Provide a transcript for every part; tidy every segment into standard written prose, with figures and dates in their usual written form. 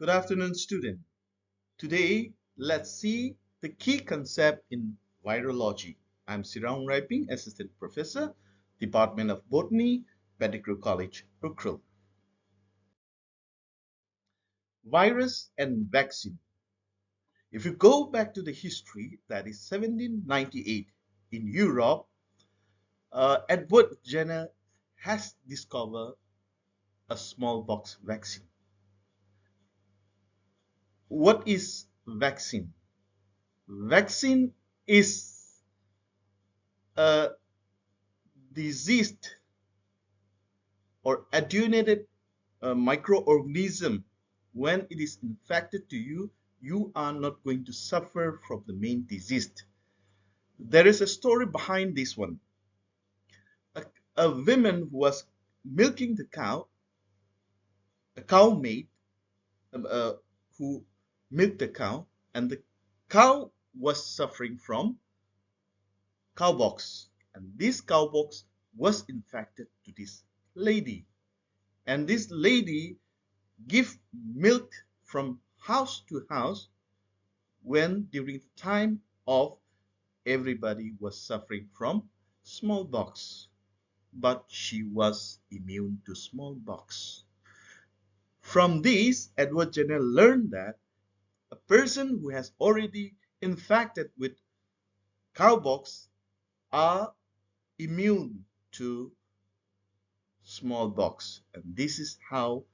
Good afternoon, student. Today, let's see the key concept in virology. I'm Sirang Raiping, Assistant Professor, Department of Botany, Medical College, Ukhrul. Virus and vaccine. If you go back to the history, that is 1798 in Europe, Edward Jenner has discovered a smallpox vaccine. What is vaccine? Vaccine is a diseased or attenuated microorganism. When it is infected to you, you are not going to suffer from the main disease. There is a story behind this one. A woman who was milking the cow, a cow maid who milked the cow, and the cow was suffering from cowpox, and this cowpox was infected to this lady, and this lady give milk from house to house when during the time of everybody was suffering from smallpox, but she was immune to smallpox. From this, Edward Jenner learned that a person who has already infected with cowpox are immune to smallpox, and this is how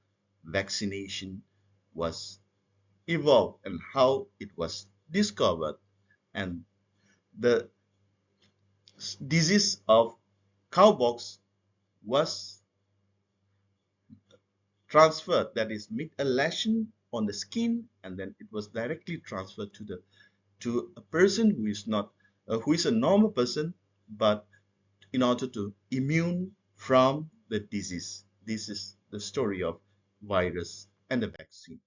vaccination was evolved and how it was discovered. And the disease of cowpox was transferred, that is, made a lesion on the skin, and then it was directly transferred to a person who is not who is a normal person, but in order to immune from the disease. This is the story of virus and the vaccine.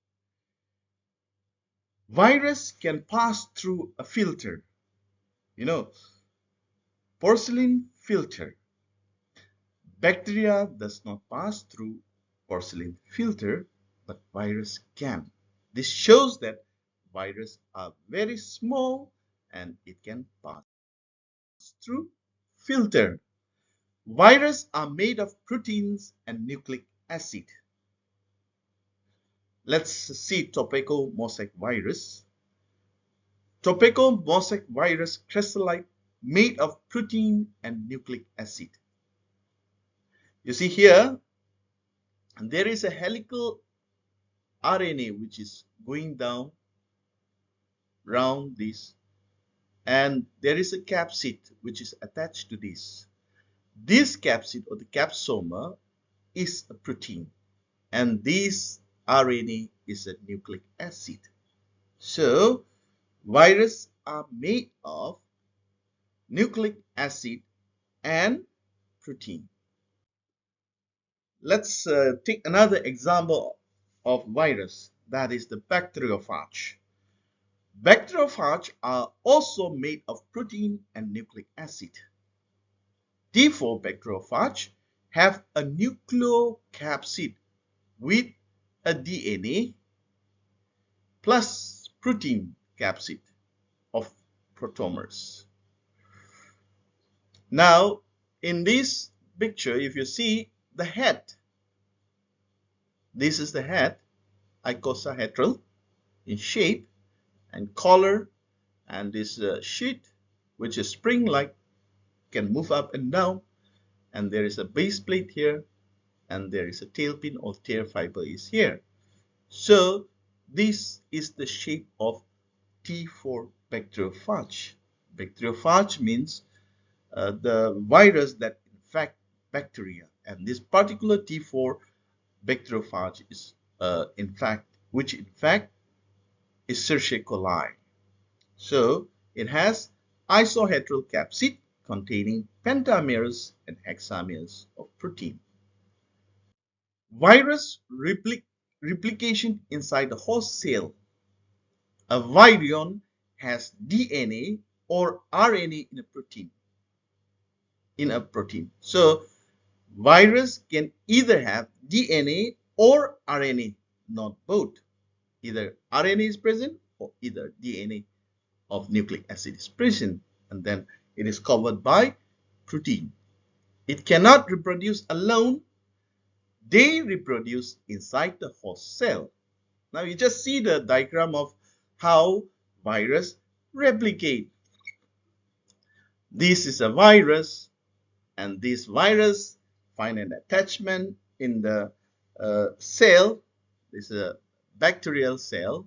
Virus can pass through a filter, you know, porcelain filter. Bacteria does not pass through porcelain filter, but virus can. This shows that viruses are very small and it can pass through filter. Viruses are made of proteins and nucleic acid. Let's see tobacco mosaic virus. Tobacco mosaic virus crystallite made of protein and nucleic acid. You see here, there is a helical RNA which is going down round this, and there is a capsid which is attached to this. This capsid or the capsoma is a protein, and this RNA is a nucleic acid. So viruses are made of nucleic acid and protein. Let's take another example of virus, that is the bacteriophage. Bacteriophage are also made of protein and nucleic acid. Therefore, bacteriophage have a nucleocapsid with a DNA plus protein capsid of protomers. Now, in this picture, if you see the head, this is the head, icosahedral in shape and color, and this sheet, which is spring-like, can move up and down, and there is a base plate here, and there is a tailpin or tear fiber is here. So this is the shape of T4 bacteriophage. Bacteriophage means the virus that infect bacteria, and this particular T4 bacteriophage is which in fact is Escherichia coli. So it has isohedral capsid containing pentamers and hexamers of protein. Virus replication inside the host cell. A virion has DNA or RNA in a protein. So virus can either have DNA or RNA, not both. Either RNA is present or either DNA of nucleic acid is present, and then it is covered by protein. It cannot reproduce alone. They reproduce inside the host cell. Now you just see the diagram of how virus replicate. This is a virus, and this virus find an attachment in the cell. This is a bacterial cell,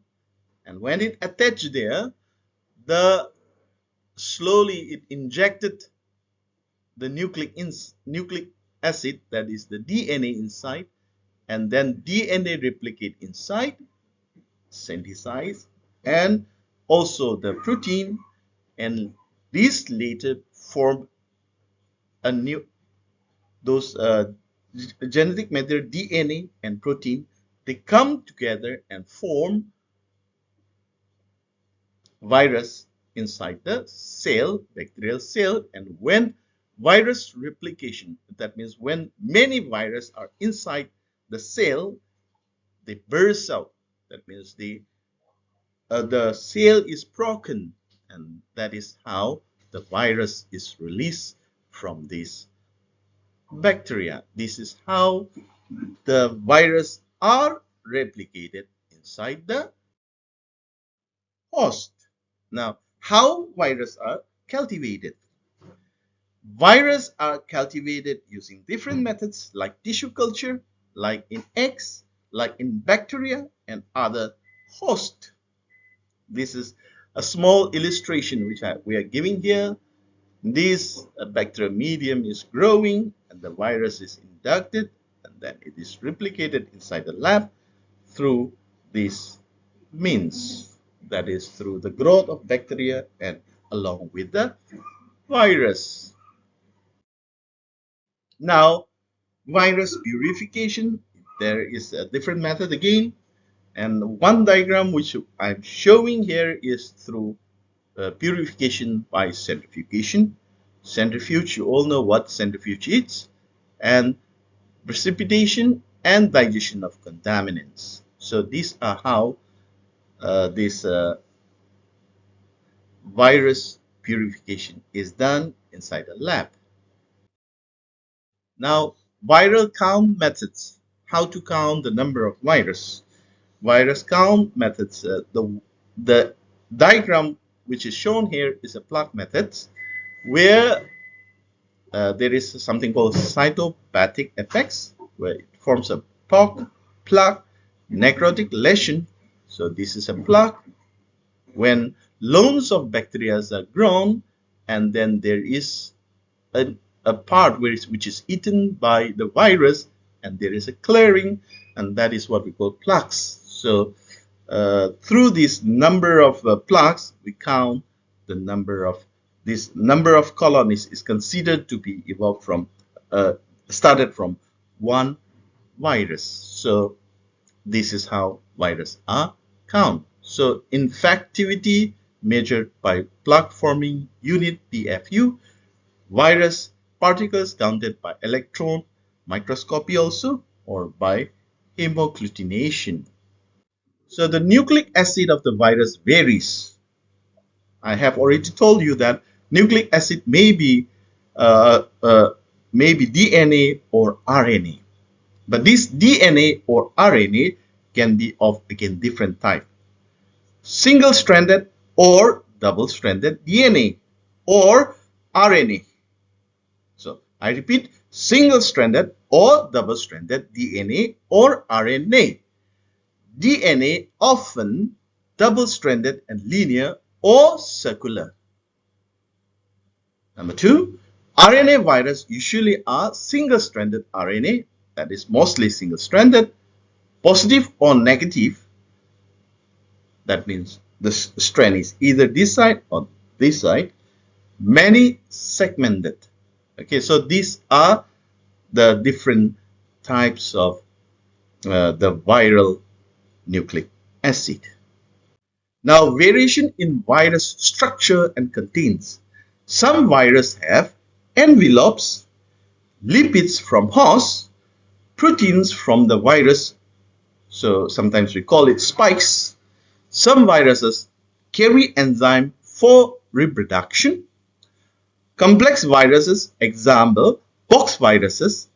and when it attached there, slowly it injected the nucleic acid, that is the DNA inside, and then DNA replicate inside, synthesize, and also the protein, and these later form a new those genetic material DNA and protein. They come together and form virus inside the cell, bacterial cell. And when virus replication, that means when many viruses are inside the cell, they burst out. That means the cell is broken, and that is how the virus is released from this bacteria. This is how the virus are replicated inside the host. Now, how viruses are cultivated? Viruses are cultivated using different methods like tissue culture, like in eggs, like in bacteria and other hosts. This is a small illustration which we are giving here. This bacterial medium is growing and the virus is inducted, and then it is replicated inside the lab through these means, that is through the growth of bacteria and along with the virus. Now, virus purification, there is a different method again, and one diagram which I'm showing here is through purification by centrifugation. Centrifuge, you all know what centrifuge is, and precipitation and digestion of contaminants. So these are how this virus purification is done inside a lab. Now, viral count methods. How to count the number of virus. Virus count methods. The diagram which is shown here is a plug method, where there is something called cytopathic effects, where it forms a plaque, necrotic lesion. So this is a plaque when loads of bacteria are grown, and then there is a part which is eaten by the virus, and there is a clearing, and that is what we call plaques. So through this number of plaques, we count the number of colonies is considered to be evolved from started from one virus. So this is how viruses are counted. So infectivity measured by plaque forming unit PFU, virus particles counted by electron microscopy also, or by hemagglutination. So the nucleic acid of the virus varies. I have already told you that nucleic acid may be DNA or RNA. But this DNA or RNA can be of, again, different type. Single-stranded or double-stranded DNA or RNA. So I repeat, single-stranded or double-stranded DNA or RNA. DNA often double-stranded and linear or circular. Number 2, RNA virus usually are single-stranded RNA, that is mostly single-stranded, positive or negative. That means the strand is either this side or this side. Many segmented. Okay, so these are the different types of the viral nucleic acid. Now, variation in virus structure and contents. Some viruses have envelopes, lipids from host, proteins from the virus So sometimes we call it spikes. Some viruses carry enzyme for reproduction. Complex viruses, example, pox viruses,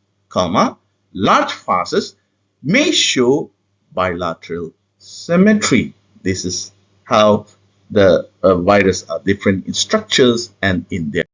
large viruses may show bilateral symmetry. This is how the virus are different in structures and in their